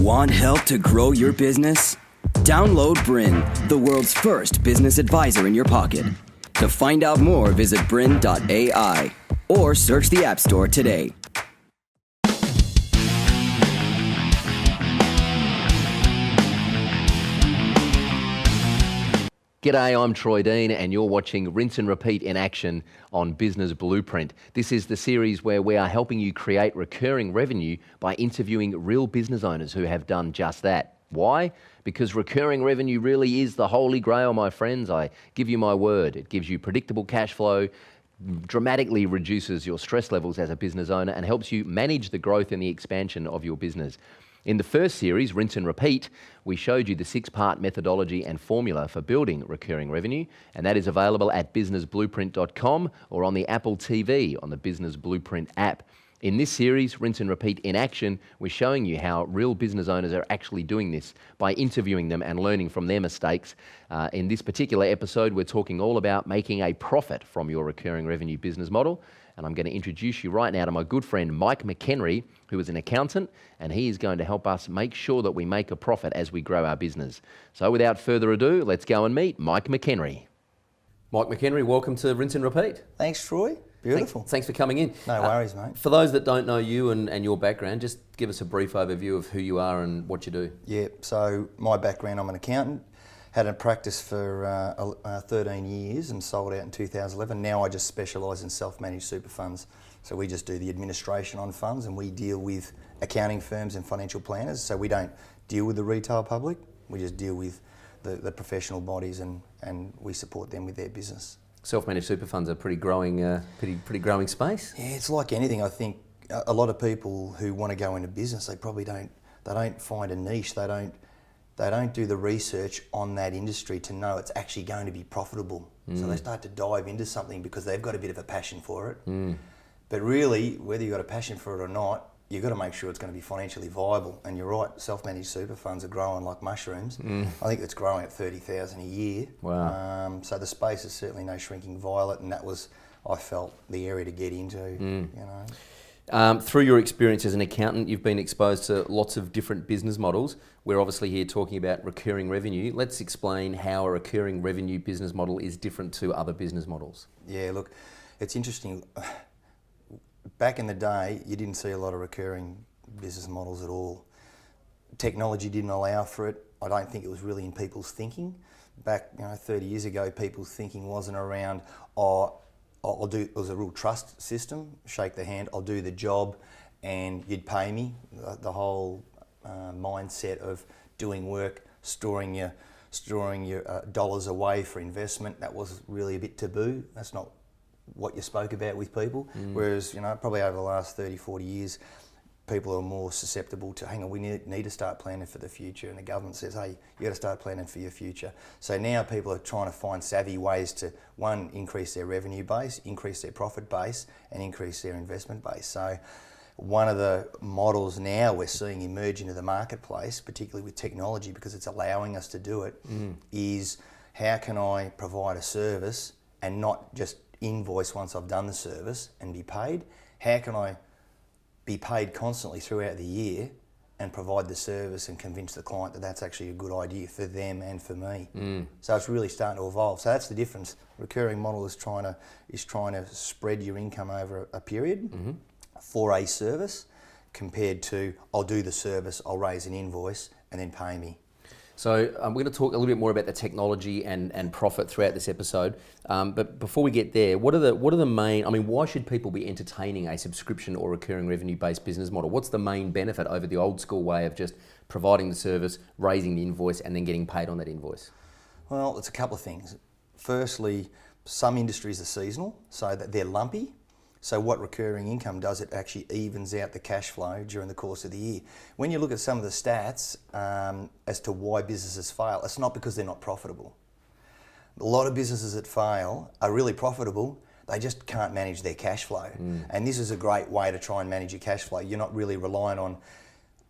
Want help to grow your business? Download BRiN, the world's first business advisor in your pocket. To find out more, visit BRiN.ai or search the App Store today. G'day, I'm Troy Dean and you're watching Rinse and Repeat in action on Business Blueprint. This is the series where we are helping you create recurring revenue by interviewing real business owners who have done just that. Why? Because recurring revenue really is the holy grail, my friends. I give you my word. It gives you predictable cash flow, dramatically reduces your stress levels as a business owner and helps you manage the growth and the expansion of your business. In the first series, Rinse and Repeat, we showed you the 6-part methodology and formula for building recurring revenue, and that is available at businessblueprint.com or on the Apple TV on the Business Blueprint app. In this series, Rinse and Repeat in action, we're showing you how real business owners are actually doing this by interviewing them and learning from their mistakes. In this particular episode, we're talking all about making a profit from your recurring revenue business model. And I'm going to introduce you right now to my good friend Mike McHenry, who is an accountant, and he is going to help us make sure that we make a profit as we grow our business. So without further ado, let's go and meet Mike McHenry. Mike McHenry, welcome to Rinse and Repeat. Thanks, Troy. Beautiful. Thanks for coming in. No worries, mate. For those that don't know you and your background, just give us a brief overview of who you are and what you do. Yeah, so my background, I'm an accountant. Had a practice for 13 years and sold out in 2011. Now I just specialise in self-managed super funds. So we just do the administration on funds and we deal with accounting firms and financial planners. So we don't deal with the retail public. We just deal with the professional bodies and we support them with their business. Self-managed super funds are pretty growing space. Yeah, it's like anything. I think a lot of people who want to go into business, they probably don't find a niche. They don't do the research on that industry to know it's actually going to be profitable. So they start to dive into something because they've got a bit of a passion for it. But really, whether you've got a passion for it or not, you've got to make sure it's going to be financially viable. And you're right, self-managed super funds are growing like mushrooms. I think it's growing at 30,000 a year. Wow. So the space is certainly no shrinking violet, and that was, I felt, the area to get into, you know. Through your experience as an accountant, you've been exposed to lots of different business models. We're obviously here talking about recurring revenue. Let's explain how a recurring revenue business model is different to other business models. Yeah, look, it's interesting. Back in the day, you didn't see a lot of recurring business models at all. Technology didn't allow for it. I don't think it was really in people's thinking. Back 30 years ago, people's thinking wasn't around, it was a real trust system, shake the hand, I'll do the job and you'd pay me. The whole mindset of doing work, storing your dollars away for investment, that was really a bit taboo. That's not what you spoke about with people. Whereas, probably over the last 30, 40 years, people are more susceptible to, hang on, we need to start planning for the future. And the government says, hey, you got to start planning for your future. So now people are trying to find savvy ways to, one, increase their revenue base, increase their profit base, and increase their investment base. So one of the models now we're seeing emerge into the marketplace, particularly with technology, because it's allowing us to do it, is how can I provide a service and not just invoice once I've done the service and be paid? How can I be paid constantly throughout the year and provide the service and convince the client that that's actually a good idea for them and for me? So it's really starting to evolve. So that's the difference. Recurring model is trying to spread your income over a period for a service, compared to, I'll do the service, I'll raise an invoice and then pay me. So we're going to talk a little bit more about the technology and profit throughout this episode. But before we get there, what are the main, why should people be entertaining a subscription or recurring revenue-based business model? What's the main benefit over the old school way of just providing the service, raising the invoice, and then getting paid on that invoice? Well, it's a couple of things. Firstly, some industries are seasonal, so that they're lumpy. So what recurring income does, it actually evens out the cash flow during the course of the year. When you look at some of the stats as to why businesses fail, it's not because they're not profitable. A lot of businesses that fail are really profitable, they just can't manage their cash flow. And this is a great way to try and manage your cash flow. You're not really relying on,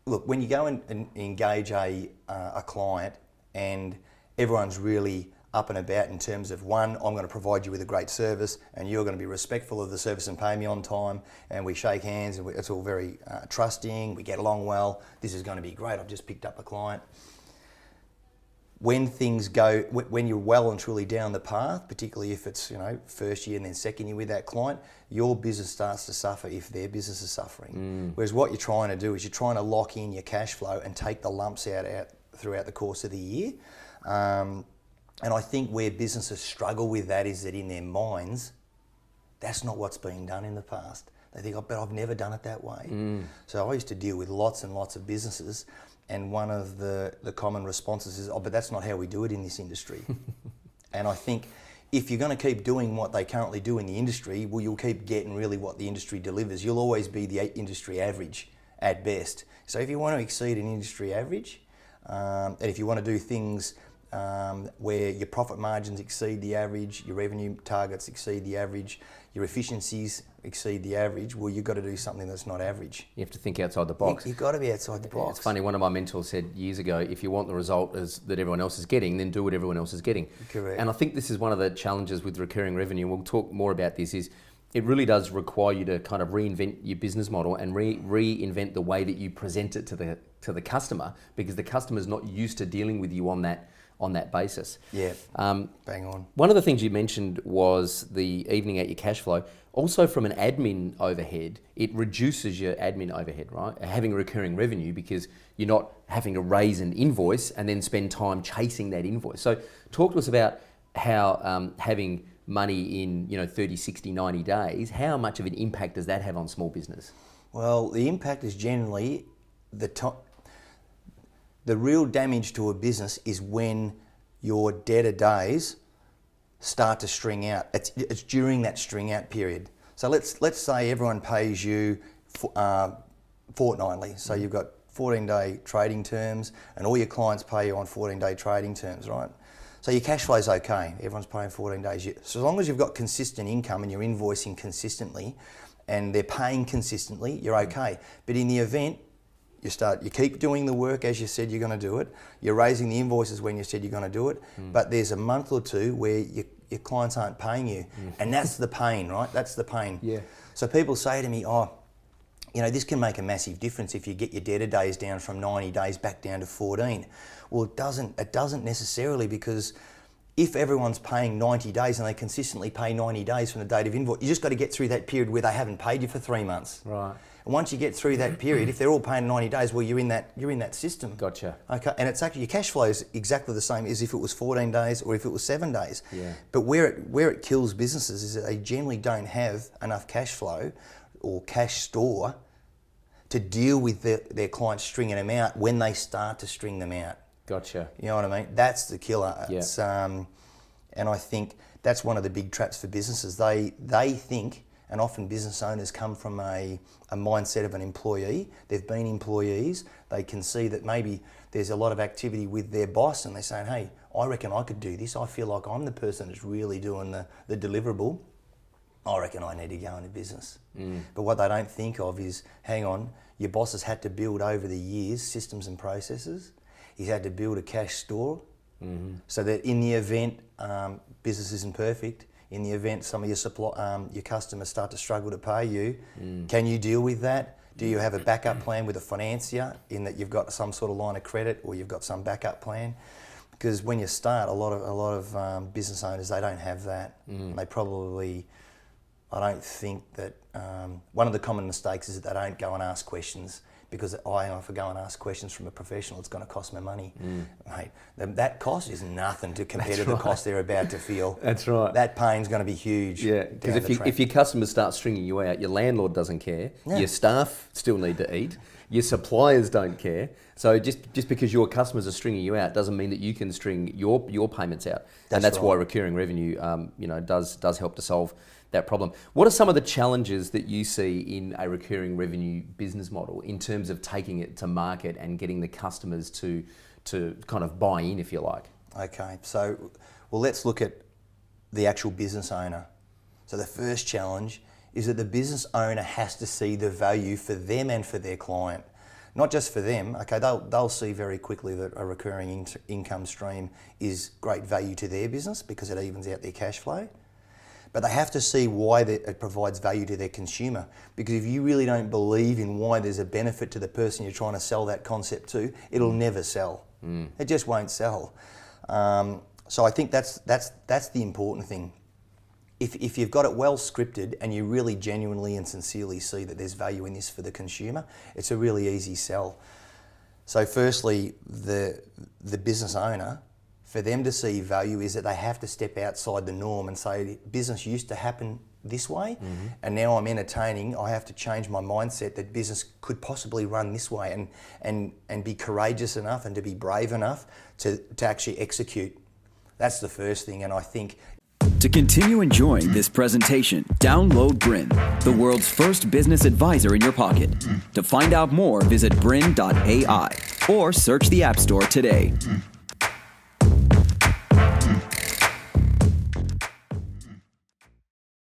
look, when you go and engage a client and everyone's really up and about in terms of, one, I'm going to provide you with a great service and you're going to be respectful of the service and pay me on time, and we shake hands and it's all very trusting, we get along well, this is going to be great, I've just picked up a client. When things go, when you're well and truly down the path, particularly if it's, you know, first year and then second year with that client, your business starts to suffer if their business is suffering. Whereas what you're trying to do is you're trying to lock in your cash flow and take the lumps out throughout the course of the year. And I think where businesses struggle with that is that in their minds, that's not what's been done in the past. They think, but I've never done it that way. So I used to deal with lots and lots of businesses, and one of the common responses is, but that's not how we do it in this industry. And I think if you're going to keep doing what they currently do in the industry, well, you'll keep getting really what the industry delivers. You'll always be the industry average at best. So if you want to exceed an industry average, and if you want to do things where your profit margins exceed the average, your revenue targets exceed the average, your efficiencies exceed the average, well, you've got to do something that's not average. You have to think outside the box. You've got to be outside the box. It's funny, one of my mentors said years ago, if you want the result that everyone else is getting, then do what everyone else is getting. Correct. And I think this is one of the challenges with recurring revenue, we'll talk more about this, is it really does require you to kind of reinvent your business model and reinvent the way that you present it to the customer, because the customer's not used to dealing with you on that basis. Yeah, bang on. One of the things you mentioned was the evening out your cash flow. Also, from an admin overhead, it reduces your admin overhead, right? Having recurring revenue, because you're not having to raise an invoice and then spend time chasing that invoice. So talk to us about how having money in 30, 60, 90 days, how much of an impact does that have on small business? Well, the impact is generally the real damage to a business is when your debtor days start to string out. It's during that string out period. So let's say everyone pays you fortnightly. So you've got 14-day trading terms, and all your clients pay you on 14-day trading terms, right? So your cash flow is okay. Everyone's paying 14 days. So as long as you've got consistent income and you're invoicing consistently, and they're paying consistently, you're okay. But in the event you keep doing the work as you said you're going to do it. You're raising the invoices when you said you're going to do it. But there's a month or two where your clients aren't paying you. And that's the pain, right? That's the pain. Yeah. So people say to me, this can make a massive difference if you get your debtor days down from 90 days back down to 14. Well, it doesn't necessarily, because if everyone's paying 90 days and they consistently pay 90 days from the date of invoice, you just got to get through that period where they haven't paid you for 3 months. Right. And once you get through that period, if they're all paying 90 days, well, you're in that system. Gotcha. Okay, and it's actually your cash flow is exactly the same as if it was 14 days or if it was 7 days. Yeah. But where it kills businesses is that they generally don't have enough cash flow or cash store to deal with their clients stringing them out when they start to string them out. Gotcha. You know what I mean? That's the killer. Yeah. It's, and I think that's one of the big traps for businesses. They think, and often business owners come from a mindset of an employee. They've been employees. They can see that maybe there's a lot of activity with their boss, and they're saying, hey, I reckon I could do this. I feel like I'm the person that's really doing the deliverable. I reckon I need to go into business. But what they don't think of is, hang on, your boss has had to build over the years systems and processes. He's had to build a cash store so that in the event business isn't perfect, in the event some of your customers start to struggle to pay you, can you deal with that? Do you have a backup plan with a financier in that you've got some sort of line of credit or you've got some backup plan? Because when you start, a lot of business owners, they don't have that. They probably, I don't think that, one of the common mistakes is that they don't go and ask questions, because if I go and ask questions from a professional, it's going to cost me money. Mate, that cost is nothing to compare to the cost they're about to feel. That's right. That pain's going to be huge. Yeah, because if your customers start stringing you out, your landlord doesn't care, your staff still need to eat, your suppliers don't care. So just because your customers are stringing you out doesn't mean that you can string your payments out. That's why recurring revenue does help to solve that problem. What are some of the challenges that you see in a recurring revenue business model in terms of taking it to market and getting the customers to kind of buy in, if you like? Okay, so let's look at the actual business owner. So the first challenge is that the business owner has to see the value for them and for their client. not just for them. Okay, they'll see very quickly that a recurring income stream is great value to their business because it evens out their cash flow. But they have to see why it provides value to their consumer. Because if you really don't believe in why there's a benefit to the person you're trying to sell that concept to, it'll never sell. It just won't sell. So I think that's the important thing. If you've got it well scripted and you really genuinely and sincerely see that there's value in this for the consumer, it's a really easy sell. So firstly, the business owner, for them to see value is that they have to step outside the norm and say, business used to happen this way, and now I'm entertaining, I have to change my mindset that business could possibly run this way, and be courageous enough and to be brave enough to actually execute. That's the first thing, and I think... To continue enjoying this presentation, download BRiN, the world's first business advisor in your pocket. To find out more, visit BRiN.ai or search the App Store today.